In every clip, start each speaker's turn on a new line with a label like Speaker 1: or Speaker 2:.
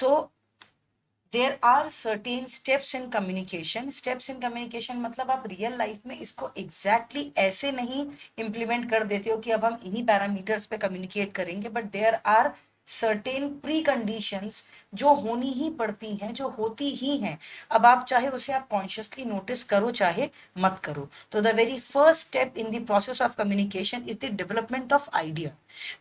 Speaker 1: So there are certain steps in communication. Steps in communication मतलब आप real life में इसको एग्जैक्टली ऐसे नहीं इम्प्लीमेंट कर देते हो कि अब हम इन्हीं पैरामीटर्स पे कम्युनिकेट करेंगे, but there are certain pre conditions जो होनी ही पड़ती हैं, जो होती ही हैं. अब आप चाहे उसे आप कॉन्शियसली नोटिस करो चाहे मत करो. तो the very first step in the process of communication is the development of idea.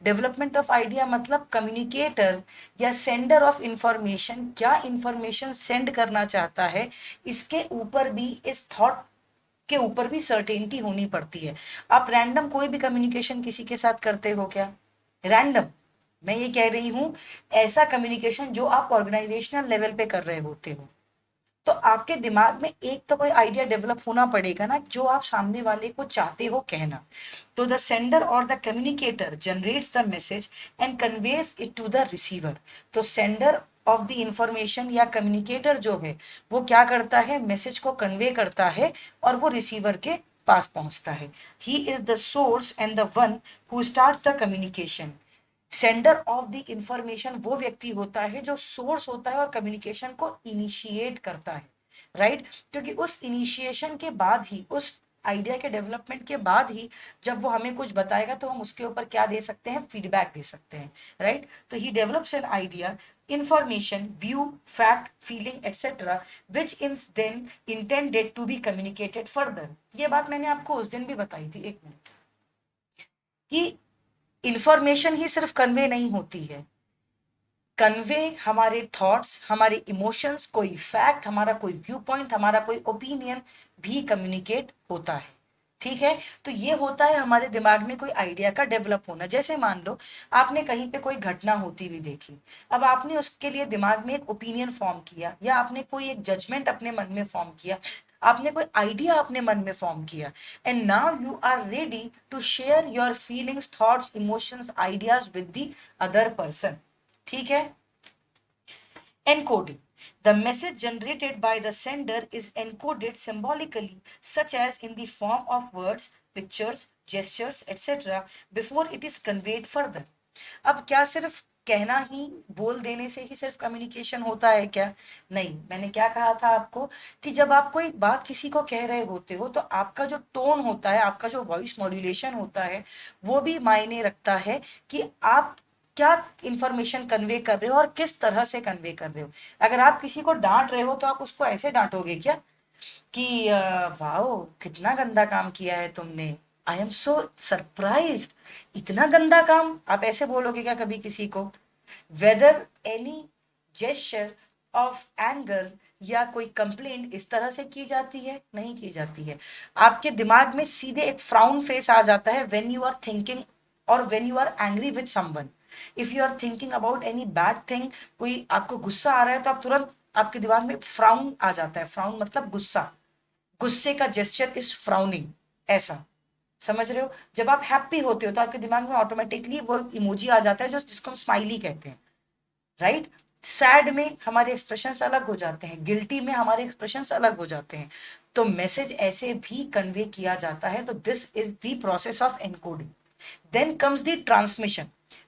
Speaker 1: Development of idea मतलब कम्युनिकेटर या सेंडर ऑफ इंफॉर्मेशन क्या इंफॉर्मेशन सेंड करना चाहता है, इसके ऊपर भी, इस थॉट के ऊपर भी सर्टेनिटी होनी पड़ती है. आप रैंडम कोई भी कम्युनिकेशन किसी के साथ करते हो क्या? रैंडम, मैं ये कह रही हूं ऐसा कम्युनिकेशन जो आप ऑर्गेनाइजेशनल लेवल पे कर रहे होते हो, तो आपके दिमाग में एक तो कोई आइडिया डेवलप होना पड़ेगा ना, जो आप सामने वाले को चाहते हो कहना. तो द सेंडर और the communicator generates the message and conveys it to the receiver. तो सेंडर ऑफ द इंफॉर्मेशन या कम्युनिकेटर जो है वो क्या करता है, मैसेज को कन्वे करता है और वो रिसीवर के पास पहुंचता है. He is the source and the one who starts the communication. Sender of the information वो व्यक्ति होता है जो सोर्स होता है और कम्युनिकेशन को इनिशिएट करता है, राइट? क्योंकि उस इनिशिएशन के बाद ही, उस आइडिया के डेवलपमेंट के बाद ही जब वो हमें कुछ बताएगा तो हम उसके ऊपर क्या दे सकते हैं, फीडबैक दे सकते हैं, राइट? तो he develops an idea, information, view, fact, feeling, etc., which is then intended to be communicated further. ये बात मैंने आपको उस दिन भी बताई थी, एक मिनट, कि इंफॉर्मेशन ही सिर्फ कन्वे नहीं होती है. कन्वे हमारे थॉट्स, हमारे इमोशंस, कोई फैक्ट, हमारा कोई व्यू पॉइंट, हमारा कोई ओपिनियन भी कम्युनिकेट होता है. ठीक है? तो ये होता है हमारे दिमाग में कोई आइडिया का डेवलप होना. जैसे मान लो आपने कहीं पे कोई घटना होती हुई देखी, अब आपने उसके लिए दिमाग में एक ओपिनियन फॉर्म किया, या आपने कोई एक जजमेंट अपने मन में फॉर्म किया, आपने कोई आइडिया अपने मन में फॉर्म किया, and now you are ready to share your feelings, thoughts, emotions, ideas with the other person. ठीक है? Encoding. The message generated by the sender is encoded symbolically, such as in the form of words, pictures, gestures, etc., before it is conveyed further. अब क्या सिर्फ कहना ही, बोल देने से ही सिर्फ कम्युनिकेशन होता है क्या? नहीं. मैंने क्या कहा था आपको कि जब आप कोई बात किसी को कह रहे होते हो तो आपका जो टोन होता है, आपका जो वॉइस मॉड्यूलेशन होता है, वो भी मायने रखता है कि आप क्या इंफॉर्मेशन कन्वे कर रहे हो और किस तरह से कन्वे कर रहे हो. अगर आप किसी को डांट रहे हो तो आप उसको ऐसे डांटोगे क्या कि वाओ कितना गंदा काम किया है तुमने, आई एम सो सरप्राइज्ड, इतना गंदा काम, आप ऐसे बोलोगे क्या कभी किसी को? Whether any gesture of anger या कोई कंप्लेंट इस तरह से की जाती है? नहीं की जाती है. आपके दिमाग में सीधे एक फ्राउन फेस आ जाता है व्हेन यू आर थिंकिंग और when you are angry with someone. If you are thinking about any bad thing, कोई आपको गुस्सा आ रहा है तो आप तुरंत, आपके दिमाग में फ्राउन आ जाता है. फ्राउन मतलब गुस्सा, गुस्से का जेस्चर इज फ्राउनिंग, ऐसा समझ रहे हो? जब आप हैप्पी होते हो तो आपके दिमाग में ऑटोमेटिकली वो इमोजी आ जाता है जो, जिसको हम स्माइली कहते हैं, राइट? सैड में हमारे एक्सप्रेशंस अलग हो जाते हैं, गिल्टी में हमारे एक्सप्रेशंस अलग हो जाते हैं. तो मैसेज ऐसे भी कन्वे किया जाता है. तो this is the process of encoding. Then comes the transmission.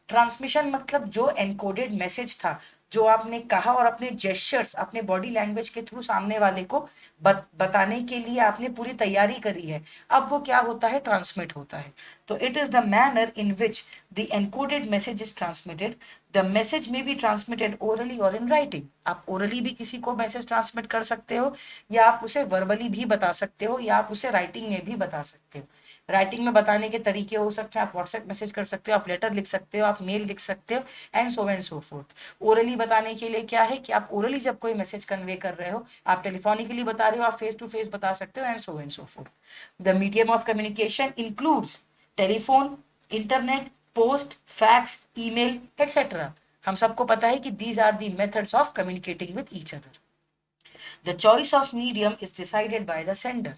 Speaker 1: Transmission मतलब जो एनकोडेड मैसेज था, जो आपने कहा और अपने जेस्चर्स, अपने बॉडी लैंग्वेज के थ्रू सामने वाले को बताने के लिए आपने पूरी तैयारी करी है, अब वो क्या होता है, ट्रांसमिट होता है. तो it is the manner in which the encoded message is transmitted. The message में बी ट्रांसमिटेड ओरली और इन राइटिंग. आप ओरली भी किसी को मैसेज ट्रांसमिट कर सकते हो, या आप उसे वर्बली भी बता सकते हो, या आप उसे राइटिंग में भी बता सकते हो. राइटिंग में बताने के तरीके हो सकते हैं, आप व्हाट्सएप मैसेज कर सकते हो, आप लेटर लिख सकते हो, आप मेल लिख सकते हो, एंड सो फोर्थ. ओरली बताने के लिए क्या है कि आप ओरली जब कोई मैसेज कन्वे कर रहे हो, आप टेलीफोनिकली बता रहे हो, आप फेस टू फेस बता सकते हो, and so forth. The medium of communication includes telephone, internet, post, fax, email, etcetera. हम सबको पता है कि these are the methods of communicating with each other. The choice of medium is decided by the sender.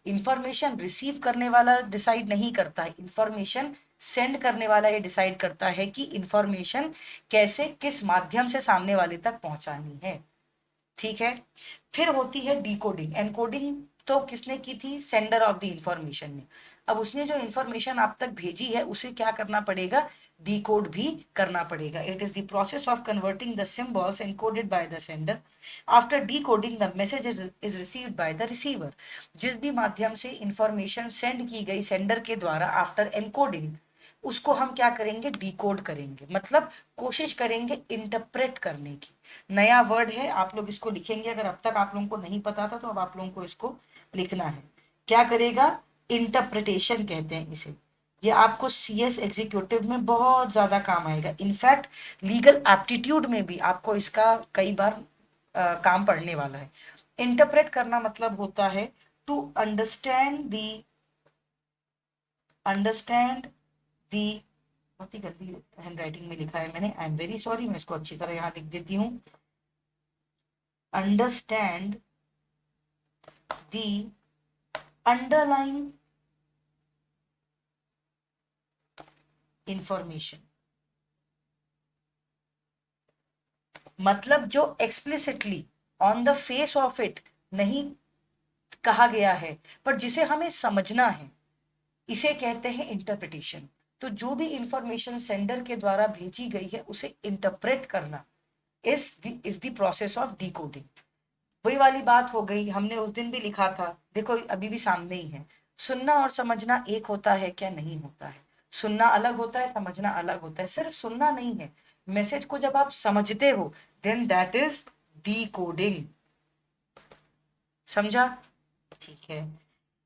Speaker 1: Information receive करने वाला decide नहीं करता है, इंफॉर्मेशन सेंड करने वाला ये डिसाइड करता है कि इंफॉर्मेशन कैसे, किस माध्यम से सामने वाले तक पहुंचानी है. ठीक है? फिर होती है डिकोडिंग. एनकोडिंग तो किसने की थी? सेंडर ऑफ द इंफॉर्मेशन ने। अब उसने जो इंफॉर्मेशन आप तक भेजी है उसे क्या करना पड़ेगा? डिकोड भी करना पड़ेगा। It is the process of converting the symbols encoded bye the sender after decoding the message is received by the receiver. जिस भी माध्यम से इंफॉर्मेशन सेंड की गई सेंडर के द्वारा आफ्टर एनकोडिंग, उसको हम क्या करेंगे? डिकोड करेंगे, मतलब कोशिश करेंगे इंटरप्रेट करने की। नया वर्ड है, आप लोग इसको लिखेंगे। अगर अब तक आप लोगों को नहीं पता था तो अब आप लोगों को इसको लिखना है। क्या करेगा? इंटरप्रिटेशन कहते हैं इसे। ये आपको सीएस एग्जीक्यूटिव में बहुत ज्यादा काम आएगा। इनफैक्ट लीगल एप्टीट्यूड में भी आपको इसका कई बार काम पड़ने वाला है। इंटरप्रेट करना मतलब होता है टू अंडरस्टैंड दी। बहुत ही गंदी हैंड राइटिंग में लिखा है मैंने, आई एम वेरी सॉरी। मैं इसको अच्छी तरह यहाँ लिख देती हूँ। Understand the underlying information. मतलब जो explicitly on the face of it नहीं कहा गया है, पर जिसे हमें समझना है, इसे कहते हैं इंटरप्रिटेशन। तो जो भी इंफॉर्मेशन सेंडर के द्वारा भेजी गई है उसे इंटरप्रेट करना is the process of decoding. वही वाली बात हो गई, हमने उस दिन भी लिखा था, देखो अभी भी सामने ही है। सुनना और समझना एक होता है क्या? नहीं होता है। सुनना अलग होता है, समझना अलग होता है। सिर्फ सुनना नहीं है, मैसेज को जब आप समझते हो देन दैट इज डिकोडिंग। समझा? ठीक है।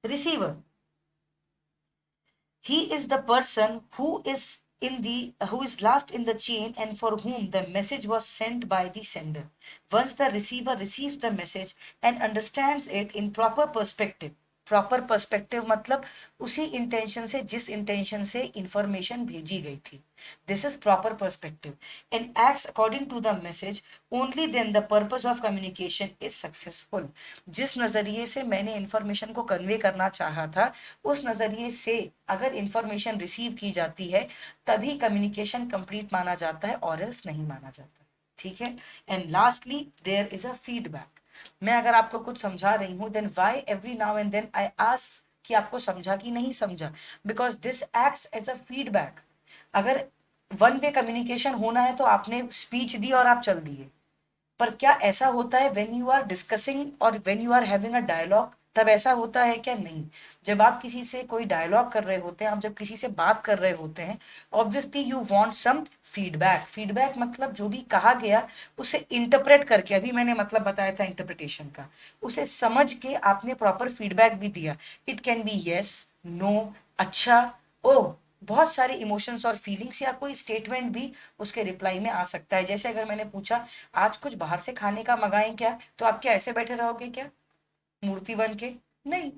Speaker 1: Receiver, he is the person who is last in the chain and for whom the message was sent by the sender. Once the receiver receives the message and understands it in proper perspective, proper perspective मतलब उसी intention से जिस intention से information भेजी गई थी, this is proper perspective, and acts according to the message, only then the purpose of communication is successful. जिस नजरिए से मैंने इंफॉर्मेशन को कन्वे करना चाहा था, उस नजरिए से अगर इंफॉर्मेशन रिसीव की जाती है तभी कम्युनिकेशन कंप्लीट माना जाता है, और एल्स नहीं माना जाता। ठीक है। And lastly there is a feedback. मैं अगर आपको कुछ समझा रही हूँ then why every now and then I ask कि आपको समझा कि नहीं समझा, because this acts as a feedback. अगर वन वे कम्युनिकेशन होना है तो आपने स्पीच दी और आप चल दिए, पर क्या ऐसा होता है व्हेन यू आर डिस्कसिंग और when you are having a dialogue? तब ऐसा होता है क्या? नहीं। जब आप किसी से कोई डायलॉग कर रहे होते हैं, आप जब किसी से बात कर रहे होते हैं, obviously you want some feedback. Feedback मतलब जो भी कहा गया उसे इंटरप्रेट करके, अभी मैंने मतलब बताया था इंटरप्रिटेशन का, उसे समझ के आपने प्रॉपर फीडबैक भी दिया। It can be yes, no, अच्छा, ओ, बहुत सारे इमोशंस और फीलिंग्स, या कोई स्टेटमेंट भी उसके रिप्लाई में आ सकता है। जैसे अगर मैंने पूछा आज कुछ बाहर से खाने का मंगाएं क्या, तो आप क्या ऐसे बैठे रहोगे क्या मूर्ति बन के? नहीं।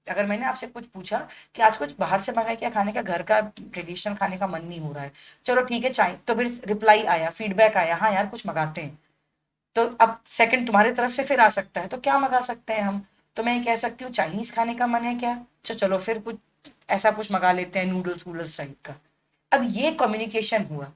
Speaker 1: अगर मैंने आपसे कुछ पूछा कि आज कुछ बाहर से मंगाए क्या खाने का, घर का ट्रेडिशनल खाने का मन नहीं हो रहा है, चलो ठीक है चाय, तो फिर रिप्लाई आया, फीडबैक आया, हाँ यार कुछ मंगाते हैं, तो अब सेकंड तुम्हारे तरफ से फिर आ सकता है, तो क्या मंगा सकते हैं हम? तो मैं कह सकती हूँ चाइनीज खाने का मन है क्या, चलो फिर कुछ ऐसा कुछ मंगा लेते हैं, नूडल्स वूडल्स टाइप का। अब ये कम्युनिकेशन हुआ,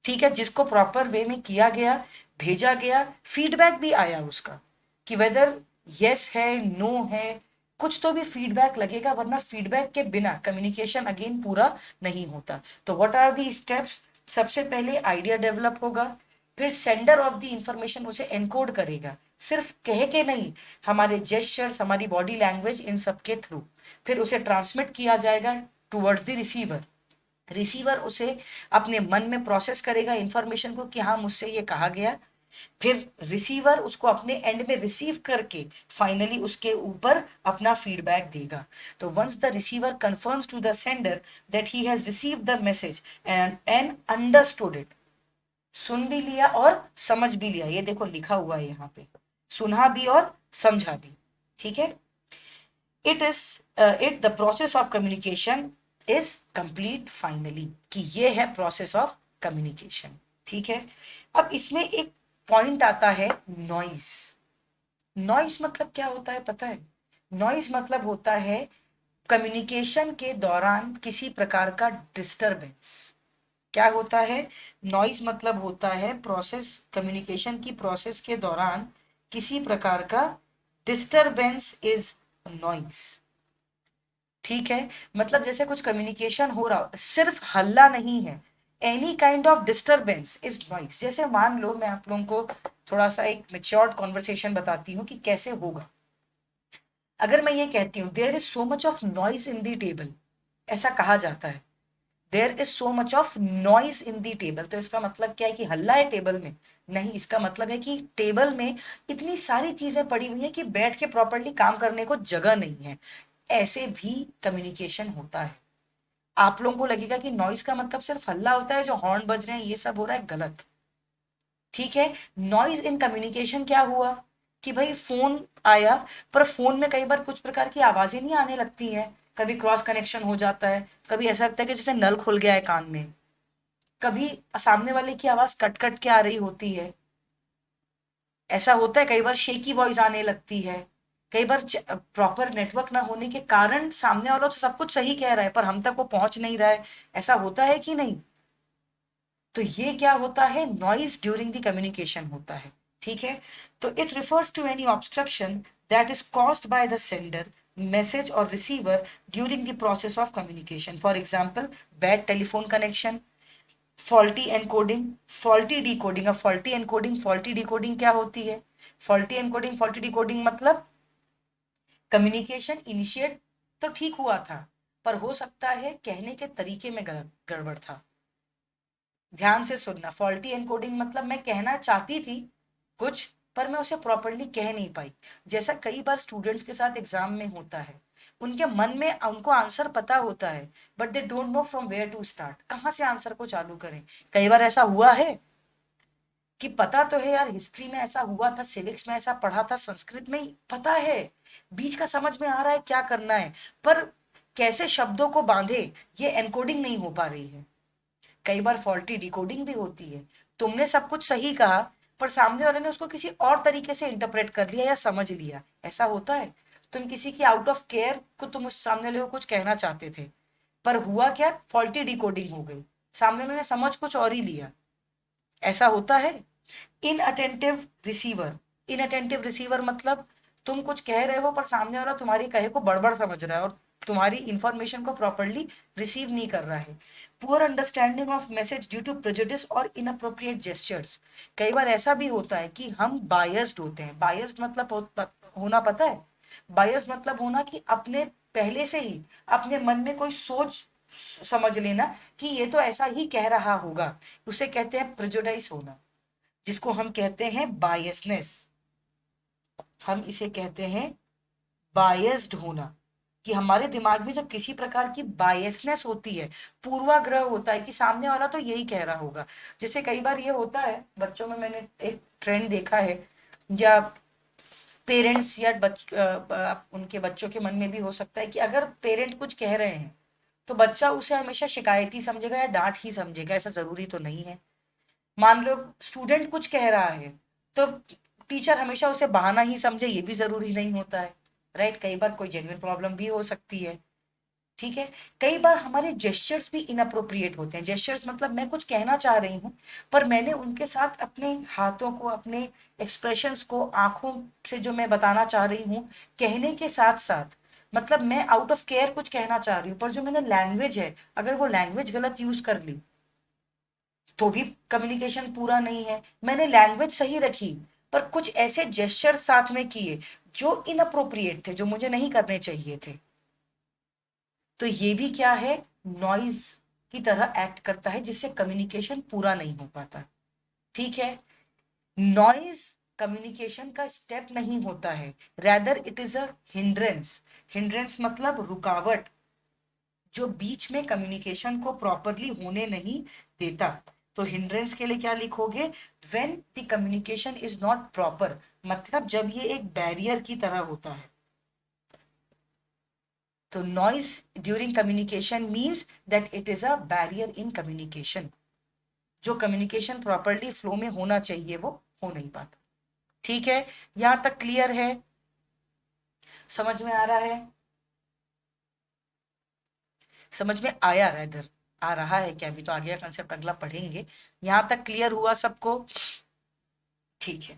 Speaker 1: ठीक है, जिसको प्रॉपर वे में किया गया, भेजा गया, फीडबैक भी आया उसका कि वेदर यस है, नो है, कुछ तो भी फीडबैक लगेगा, वरना फीडबैक के बिना कम्युनिकेशन अगेन पूरा नहीं होता। तो व्हाट आर दी स्टेप्स? सबसे पहले आइडिया डेवलप होगा, फिर सेंडर ऑफ द इंफॉर्मेशन उसे एनकोड करेगा, सिर्फ कह के नहीं, हमारे जेस्चर्स, हमारी बॉडी लैंग्वेज, इन सब के थ्रू। फिर उसे ट्रांसमिट किया जाएगा टुवर्ड्स द रिसीवर। रिसीवर उसे अपने मन में प्रोसेस करेगा इंफॉर्मेशन को कि हाँ मुझसे ये कहा गया। फिर रिसीवर उसको अपने एंड में रिसीव करके फाइनली उसके ऊपर अपना फीडबैक देगा। तो once the receiver confirms to the sender that he has received the message and understood it, सुन भी लिया और समझ भी लिया, ये देखो लिखा हुआ है यहाँ पे, सुना भी और समझा भी। ठीक है। It is it the process of communication is complete finally, कि ये है प्रोसेस ऑफ कम्युनिकेशन। ठीक है। अब इसमें एक पॉइंट आता है नॉइज। नॉइज मतलब क्या होता है पता है? नॉइज मतलब होता है कम्युनिकेशन के दौरान किसी प्रकार का डिस्टरबेंस। क्या होता है? नॉइज मतलब होता है प्रोसेस, कम्युनिकेशन की प्रोसेस के दौरान किसी प्रकार का डिस्टरबेंस इज नॉइज। ठीक है, मतलब जैसे कुछ कम्युनिकेशन हो रहा हो, सिर्फ हल्ला नहीं है, any kind of disturbance is noise. जैसे मान लो मैं आप लोगों को थोड़ा सा एक मेच्योर्ड कॉन्वर्सेशन बताती हूँ कि कैसे होगा। अगर मैं ये कहती हूँ there is so much of noise in the table, ऐसा कहा जाता है, there is so much of noise in the table, तो इसका मतलब क्या है कि हल्ला है टेबल में? नहीं, इसका मतलब है कि टेबल में इतनी सारी चीजें पड़ी हुई हैं कि बैठ के प्रॉपरली काम करने को जगह नहीं है। ऐसे भी कम्युनिकेशन होता है। आप लोगों को लगेगा कि नॉइज का मतलब सिर्फ हल्ला होता है, जो हॉर्न बज रहे हैं ये सब हो रहा है, गलत। ठीक है, नॉइज इन कम्युनिकेशन क्या हुआ कि भाई फोन आया, पर फोन में कई बार कुछ प्रकार की आवाजें नहीं आने लगती हैं, कभी क्रॉस कनेक्शन हो जाता है, कभी ऐसा लगता है कि जैसे नल खुल गया है कान में, कभी सामने वाले की आवाज कट कट के आ रही होती है, ऐसा होता है। कई बार शेकी वॉइस आने लगती है, कई बार प्रॉपर नेटवर्क ना होने के कारण सामने वाला तो सब कुछ सही कह रहा है पर हम तक वो पहुंच नहीं रहा है, ऐसा होता है कि नहीं? तो ये क्या होता है? नॉइज ड्यूरिंग द कम्युनिकेशन होता है। ठीक है, तो it refers to any obstruction that is caused by the sender, message और receiver during the process of communication. For example, bad telephone connection, faulty encoding, faulty decoding. अब faulty encoding, faulty decoding क्या होती है? Faulty encoding, faulty decoding मतलब communication initiate तो ठीक हुआ था, पर हो सकता है कहने के तरीके में गड़बड़ था। ध्यान से सुनना, फॉल्टी एनकोडिंग मतलब मैं कहना चाहती थी कुछ, पर मैं उसे प्रॉपरली कह नहीं पाई। जैसा कई बार स्टूडेंट्स के साथ एग्जाम में होता है, उनके मन में उनको आंसर पता होता है, but they don't know from where to start, कहाँ से आंसर को चालू करें। कई बार ऐसा हुआ है कि पता तो है यार, हिस्ट्री में ऐसा हुआ था, सिविक्स में ऐसा पढ़ा था, संस्कृत में ही पता है, बीच का समझ में आ रहा है क्या करना है, पर कैसे शब्दों को बांधे, ये एनकोडिंग नहीं हो पा रही है। कई बार फॉल्टी डिकोडिंग भी होती है, तुमने सब कुछ सही कहा पर सामने वाले ने उसको किसी और तरीके से इंटरप्रेट कर लिया या समझ लिया, ऐसा होता है। तुम किसी की आउट ऑफ केयर को तुम उस सामने वाले को कुछ कहना चाहते थे, पर हुआ क्या? फॉल्टी डिकोडिंग हो गई, सामने वाले ने समझ कुछ और ही लिया, ऐसा होता है। इनअटेंटिव रिसीवर, इनअटेंटिव रिसीवर मतलब तुम कुछ कह रहे हो पर सामने वाला तुम्हारी कहे को बड़बड़ समझ रहा है और तुम्हारी इंफॉर्मेशन को प्रॉपरली रिसीव नहीं कर रहा है। Poor understanding of message due to prejudice और इनअप्रोप्रिएट जेस्चर्स। कई बार ऐसा भी होता है कि हम बायस्ड होते हैं। बायस्ड मतलब होना पता है? बायस्ड मतलब होना कि अपने पहले से ही अपने मन में कोई सोच समझ लेना कि ये तो ऐसा ही कह रहा होगा, उसे कहते हैं प्रेजुडाइज होना, जिसको हम कहते हैं बायसनेस। हम इसे कहते हैं बायस्ड होना, कि हमारे दिमाग में जब किसी प्रकार की बायसनेस होती है, पूर्वाग्रह होता है कि सामने वाला तो यही कह रहा होगा। जैसे कई बार ये होता है बच्चों में, मैंने एक ट्रेंड देखा है, या पेरेंट्स या उनके बच्चों के मन में भी हो सकता है कि अगर पेरेंट कुछ कह रहे हैं तो बच्चा उसे हमेशा शिकायती समझेगा या डांट ही समझेगा, ऐसा जरूरी तो नहीं है। मान लो स्टूडेंट कुछ कह रहा है तो टीचर हमेशा उसे बहाना ही समझे, ये भी जरूरी नहीं होता है। राइट, कई बार कोई जेन्युइन प्रॉब्लम भी हो सकती है। ठीक है, कई बार हमारे जेस्चर्स भी इनअप्रोप्रिएट होते हैं। जेस्चर्स मतलब मैं कुछ कहना चाह रही हूँ पर मैंने उनके साथ अपने हाथों को, अपने एक्सप्रेशंस को, आंखों से जो मैं बताना चाह रही हूँ कहने के साथ साथ, मतलब मैं आउट ऑफ केयर कुछ कहना चाह रही हूँ, पर जो मैंने लैंग्वेज है, अगर वो लैंग्वेज गलत यूज कर ली तो भी कम्युनिकेशन पूरा नहीं है। मैंने लैंग्वेज सही रखी पर कुछ ऐसे जेस्चर साथ में किए जो इनअप्रोप्रिएट थे, जो मुझे नहीं करने चाहिए थे, तो ये भी क्या है? नॉइज की तरह एक्ट करता है, जिससे कम्युनिकेशन पूरा नहीं हो पाता। ठीक है, नॉइज कम्युनिकेशन का स्टेप नहीं होता है, rather it is a hindrance. Hindrance मतलब रुकावट, जो बीच में कम्युनिकेशन को प्रॉपरली होने नहीं देता। तो हिंड्रेंस के लिए क्या लिखोगे? When the communication is not proper, मतलब जब ये एक बैरियर की तरह होता है। तो noise during communication means that it is a barrier in communication, जो कम्युनिकेशन प्रॉपरली फ्लो में होना चाहिए वो हो नहीं पाता। ठीक है, यहां तक क्लियर है? समझ में आ रहा है? समझ में आया इधर आ रहा है क्या? अभी तो आगे का कंसेप्ट अगला पढ़ेंगे। यहां तक क्लियर हुआ सबको? ठीक है।